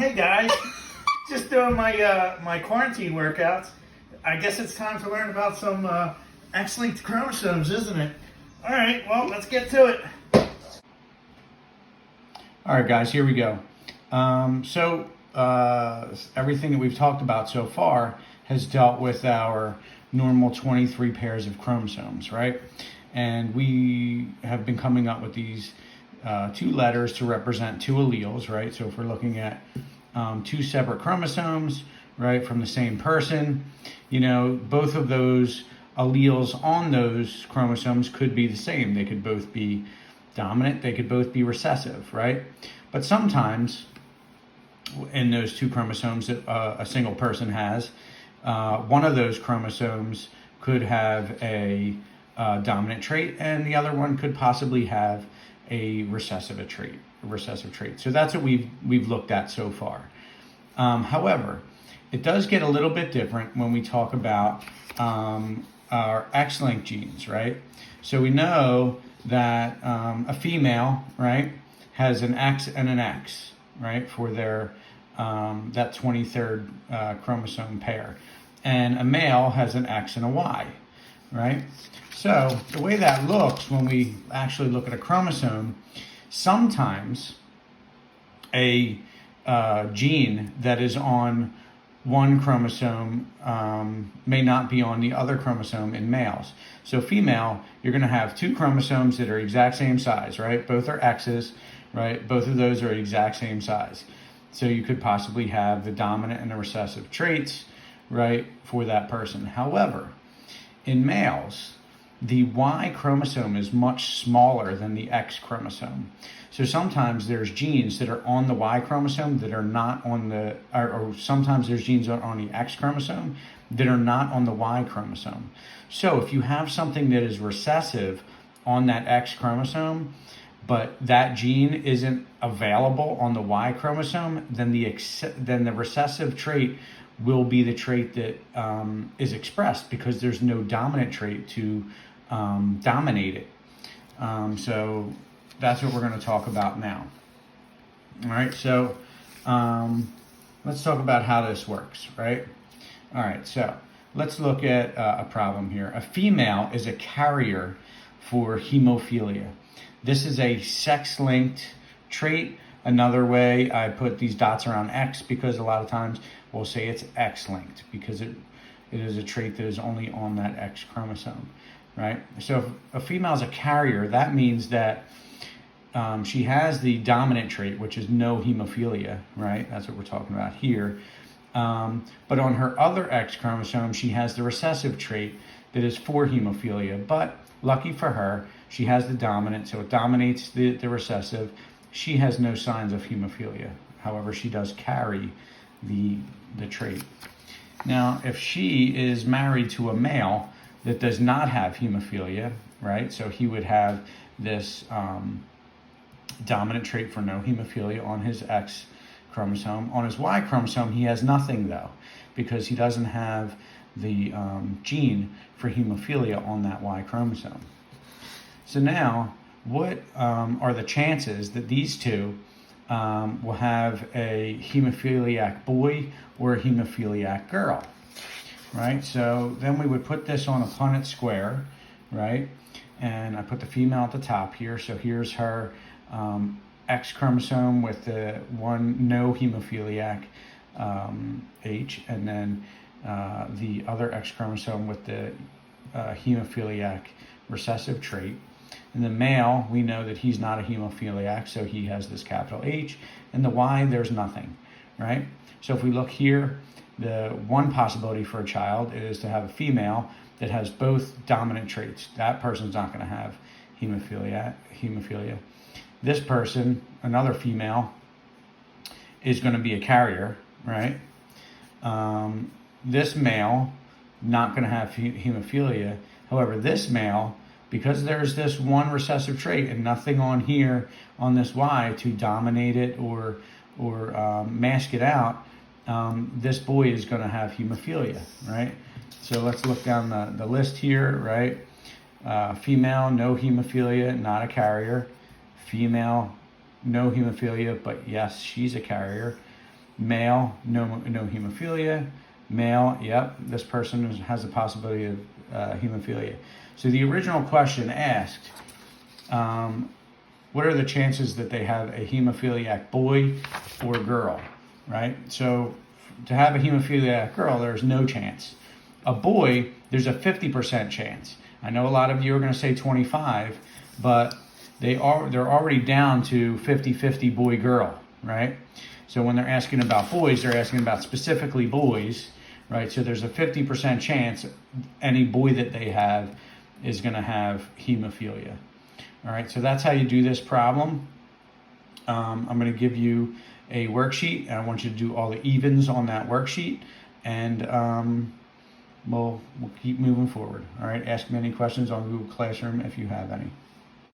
Hey guys, just doing my quarantine workouts. I guess it's time to learn about some X-linked chromosomes, isn't it? All right, well, let's get to it. All right, guys, here we go. Everything that we've talked about so far has dealt with our normal 23 pairs of chromosomes, right? And we have been coming up with these two letters to represent two alleles, right? So if we're looking at two separate chromosomes, right, from the same person, both of those alleles on those chromosomes could be the same. They could both be dominant, they could both be recessive, right? But sometimes in those two chromosomes that a single person has, one of those chromosomes could have a dominant trait, and the other one could possibly have a recessive trait. So that's what we've looked at so far. However, it does get a little bit different when we talk about our X-linked genes, right? So we know that a female, right, has an X and an X, right, for their that 23rd chromosome pair, and a male has an X and a Y, right? So the way that looks when we actually look at a chromosome, sometimes a gene that is on one chromosome may not be on the other chromosome in males. So female, you're going to have two chromosomes that are exact same size, right? Both are X's, right? Both of those are exact same size. So you could possibly have the dominant and the recessive traits, right, for that person. However, in males, the Y chromosome is much smaller than the X chromosome. So sometimes there's genes that are on the Y chromosome that are not on the, or sometimes there's genes on the X chromosome that are not on the Y chromosome. So if you have something that is recessive on that X chromosome, but that gene isn't available on the Y chromosome, then the recessive trait will be the trait that is expressed because there's no dominant trait to dominate it. So that's what we're going to talk about now. All right, so let's talk about how this works, right? All right, so let's look at a problem here. A female is a carrier for hemophilia. This is a sex-linked trait. Another way I put these dots around X because a lot of times we'll say it's X-linked because it is a trait that is only on that X chromosome, right? So if a female is a carrier, that means that she has the dominant trait, which is no hemophilia, right? That's what we're talking about here. But on her other X chromosome, she has the recessive trait that is for hemophilia. But lucky for her, she has the dominant, so it dominates the recessive. She has no signs of hemophilia. However, she does carry the trait. Now, if she is married to a male that does not have hemophilia, right? So he would have this dominant trait for no hemophilia on his X chromosome. On his Y chromosome, he has nothing though, because he doesn't have the gene for hemophilia on that Y chromosome. So now, what are the chances that these two will have a hemophiliac boy or a hemophiliac girl, right? So then we would put this on a Punnett square, right? And I put the female at the top here. So here's her X chromosome with the one no hemophiliac H, and then the other X chromosome with the hemophiliac recessive trait. In the male, we know that he's not a hemophiliac, so he has this capital H. In the Y, there's nothing, right? So if we look here, the one possibility for a child is to have a female that has both dominant traits. That person's not going to have hemophilia. This person, another female, is going to be a carrier, right? This male, not going to have hemophilia. However, this male, because there's this one recessive trait and nothing on here on this Y to dominate it or mask it out, this boy is going to have hemophilia, right? So let's look down the list here, right? Female, no hemophilia, not a carrier. Female, no hemophilia, but yes, she's a carrier. Male, no hemophilia. Male, yep, this person has the possibility of hemophilia. So the original question asked, what are the chances that they have a hemophiliac boy or girl, right? So to have a hemophiliac girl, there's no chance. A boy, there's a 50% chance. I know a lot of you are going to say 25, but they're already down to 50-50 boy-girl, right? So when they're asking about boys, they're asking about specifically boys, right? So there's a 50% chance any boy that they have is going to have hemophilia. All right, so that's how you do this problem. I'm going to give you a worksheet, and I want you to do all the evens on that worksheet, and we'll keep moving forward. All right, ask me any questions on Google Classroom if you have any.